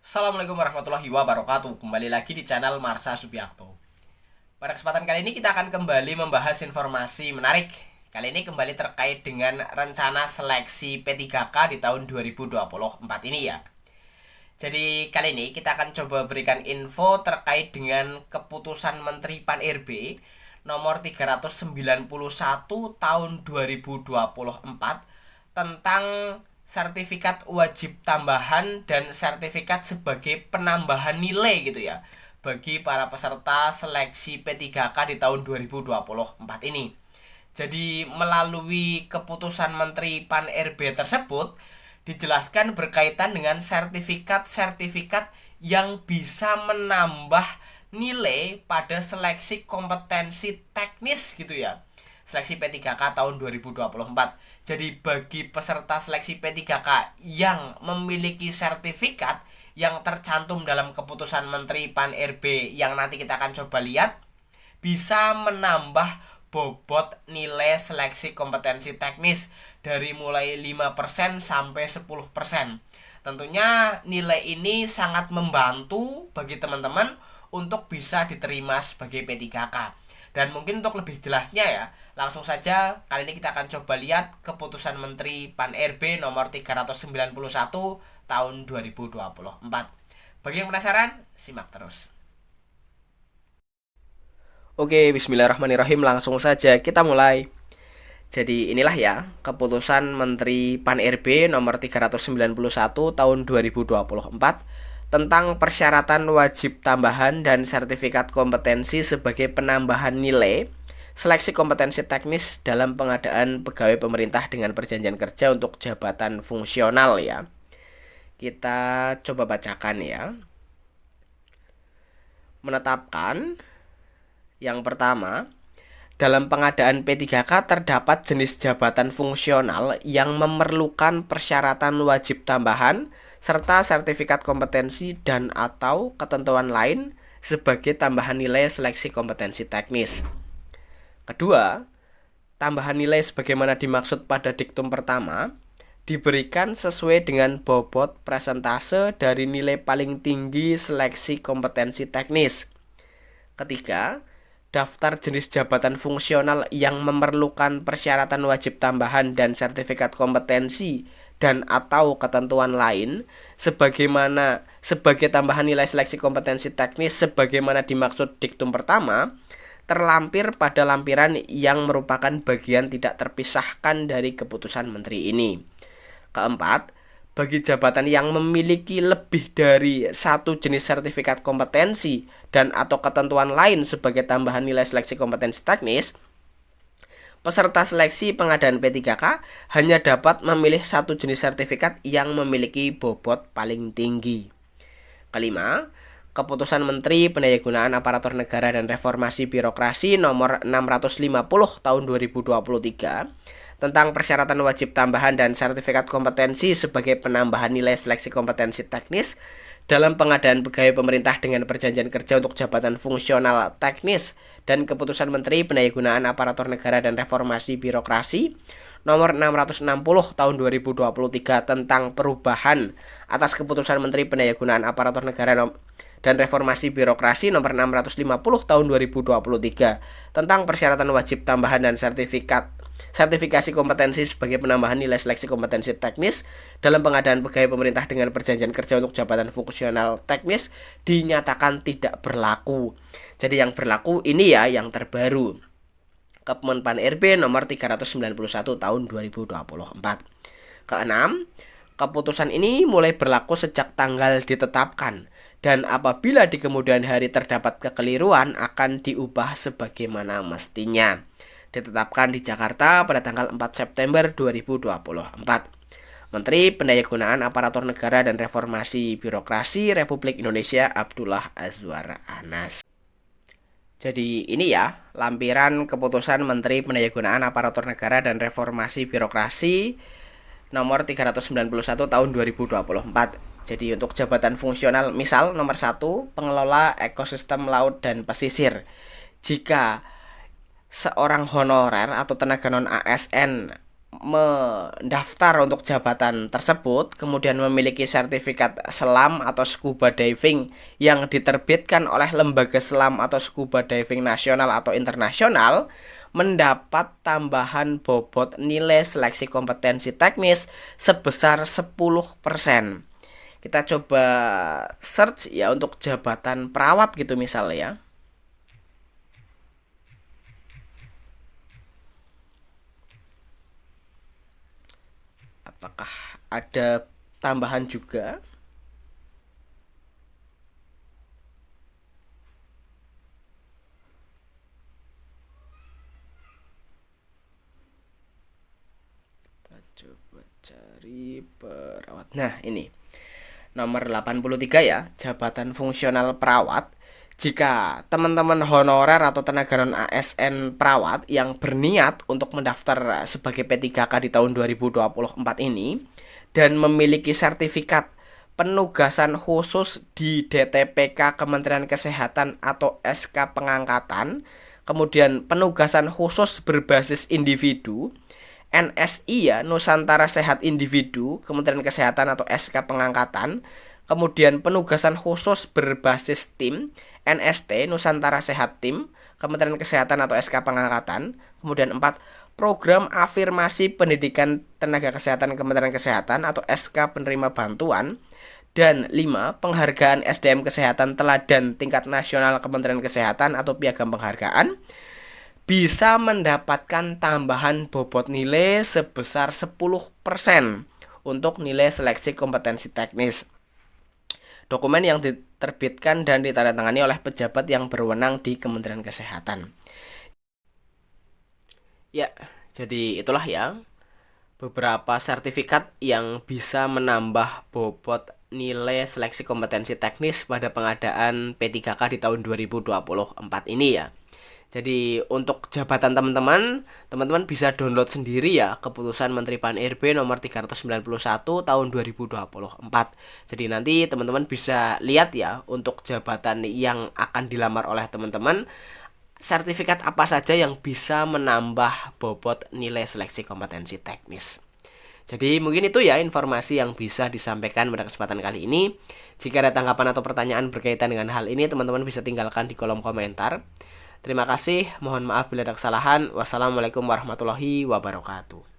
Assalamualaikum warahmatullahi wabarakatuh. Kembali lagi di channel Marsha Subiakto. Pada kesempatan kali ini kita akan kembali membahas informasi menarik. Kali ini kembali terkait dengan rencana seleksi P3K di tahun 2024 ini ya. Jadi kali ini kita akan coba berikan info terkait dengan keputusan Menteri Pan-RB nomor 391 tahun 2024 tentang sertifikat wajib tambahan dan sertifikat sebagai penambahan nilai gitu ya bagi para peserta seleksi P3K di tahun 2024 ini. Jadi melalui keputusan Menteri Pan-RB tersebut dijelaskan berkaitan dengan sertifikat-sertifikat yang bisa menambah nilai pada seleksi kompetensi teknis gitu ya. Seleksi P3K tahun 2024. Jadi bagi peserta seleksi P3K yang memiliki sertifikat yang tercantum dalam keputusan Menteri Pan-RB yang nanti kita akan coba lihat, bisa menambah bobot nilai seleksi kompetensi teknis dari mulai 5% sampai 10%. Tentunya nilai ini sangat membantu bagi teman-teman untuk bisa diterima sebagai P3K. Dan mungkin untuk lebih jelasnya ya, langsung saja kali ini kita akan coba lihat keputusan Menteri Pan-RB nomor 391 tahun 2024. Bagi yang penasaran, simak terus. Oke, bismillahirrahmanirrahim, langsung saja kita mulai. Jadi inilah ya keputusan Menteri Pan-RB nomor 391 tahun 2024 tentang persyaratan wajib tambahan dan sertifikat kompetensi sebagai penambahan nilai seleksi kompetensi teknis dalam pengadaan pegawai pemerintah dengan perjanjian kerja untuk jabatan fungsional ya. Kita coba bacakan ya. Menetapkan yang pertama, dalam pengadaan P3K terdapat jenis jabatan fungsional yang memerlukan persyaratan wajib tambahan serta sertifikat kompetensi dan atau ketentuan lain sebagai tambahan nilai seleksi kompetensi teknis. Kedua, tambahan nilai sebagaimana dimaksud pada diktum pertama diberikan sesuai dengan bobot persentase dari nilai paling tinggi seleksi kompetensi teknis. Ketiga, daftar jenis jabatan fungsional yang memerlukan persyaratan wajib tambahan dan sertifikat kompetensi dan atau ketentuan lain sebagai tambahan nilai seleksi kompetensi teknis sebagaimana dimaksud diktum pertama terlampir pada lampiran yang merupakan bagian tidak terpisahkan dari keputusan menteri ini. Keempat, bagi jabatan yang memiliki lebih dari satu jenis sertifikat kompetensi dan atau ketentuan lain sebagai tambahan nilai seleksi kompetensi teknis, peserta seleksi pengadaan P3K hanya dapat memilih satu jenis sertifikat yang memiliki bobot paling tinggi. Kelima, keputusan Menteri Pendayagunaan Aparatur Negara dan Reformasi Birokrasi nomor 650 tahun 2023 tentang persyaratan wajib tambahan dan sertifikat kompetensi sebagai penambahan nilai seleksi kompetensi teknis dalam pengadaan pegawai pemerintah dengan perjanjian kerja untuk jabatan fungsional teknis dan keputusan Menteri Pendayagunaan Aparatur Negara dan Reformasi Birokrasi nomor 660 tahun 2023 tentang perubahan atas keputusan Menteri Pendayagunaan Aparatur Negara dan Reformasi Birokrasi nomor 650 tahun 2023 tentang persyaratan wajib tambahan dan sertifikasi kompetensi sebagai penambahan nilai seleksi kompetensi teknis dalam pengadaan pegawai pemerintah dengan perjanjian kerja untuk jabatan fungsional teknis dinyatakan tidak berlaku. Jadi yang berlaku ini ya yang terbaru. Keputusan Pan-RB nomor 391 tahun 2024. Keenam, keputusan ini mulai berlaku sejak tanggal ditetapkan dan apabila di kemudian hari terdapat kekeliruan akan diubah sebagaimana mestinya. Ditetapkan di Jakarta pada tanggal 4 September 2024. Menteri Pendayagunaan Aparatur Negara dan Reformasi Birokrasi Republik Indonesia Abdullah Azwar Anas. Jadi ini ya lampiran keputusan Menteri Pendayagunaan Aparatur Negara dan Reformasi Birokrasi nomor 391 tahun 2024. Jadi untuk jabatan fungsional misal nomor 1 pengelola ekosistem laut dan pesisir. Jika seorang honorer atau tenaga non ASN mendaftar untuk jabatan tersebut, kemudian memiliki sertifikat selam atau scuba diving yang diterbitkan oleh lembaga selam atau scuba diving nasional atau internasional, mendapat tambahan bobot nilai seleksi kompetensi teknis sebesar 10%. Kita coba search ya untuk jabatan perawat gitu misalnya ya. Apakah ada tambahan juga? Kita coba cari perawat. Nah, ini nomor 83 ya, jabatan fungsional perawat. Jika teman-teman honorer atau tenaga non ASN perawat yang berniat untuk mendaftar sebagai P3K di tahun 2024 ini dan memiliki sertifikat penugasan khusus di DTPK Kementerian Kesehatan atau SK pengangkatan, kemudian penugasan khusus berbasis individu, NSI ya, Nusantara Sehat Individu, Kementerian Kesehatan atau SK pengangkatan, kemudian penugasan khusus berbasis tim, NST, Nusantara Sehat Tim, Kementerian Kesehatan atau SK pengangkatan, kemudian 4, program afirmasi pendidikan tenaga kesehatan Kementerian Kesehatan atau SK penerima bantuan, dan 5, penghargaan SDM Kesehatan Teladan tingkat nasional Kementerian Kesehatan atau piagam penghargaan, bisa mendapatkan tambahan bobot nilai sebesar 10% untuk nilai seleksi kompetensi teknis. Dokumen yang diterbitkan dan ditandatangani oleh pejabat yang berwenang di Kementerian Kesehatan. Ya, jadi itulah ya beberapa sertifikat yang bisa menambah bobot nilai seleksi kompetensi teknis pada pengadaan P3K di tahun 2024 ini ya. Jadi untuk jabatan teman-teman bisa download sendiri ya keputusan Menteri Pan-RB nomor 391 tahun 2024. Jadi nanti teman-teman bisa lihat ya untuk jabatan yang akan dilamar oleh teman-teman, sertifikat apa saja yang bisa menambah bobot nilai seleksi kompetensi teknis. Jadi mungkin itu ya informasi yang bisa disampaikan pada kesempatan kali ini. Jika ada tanggapan atau pertanyaan berkaitan dengan hal ini, teman-teman bisa tinggalkan di kolom komentar. Terima kasih, mohon maaf bila ada kesalahan. Wassalamualaikum warahmatullahi wabarakatuh.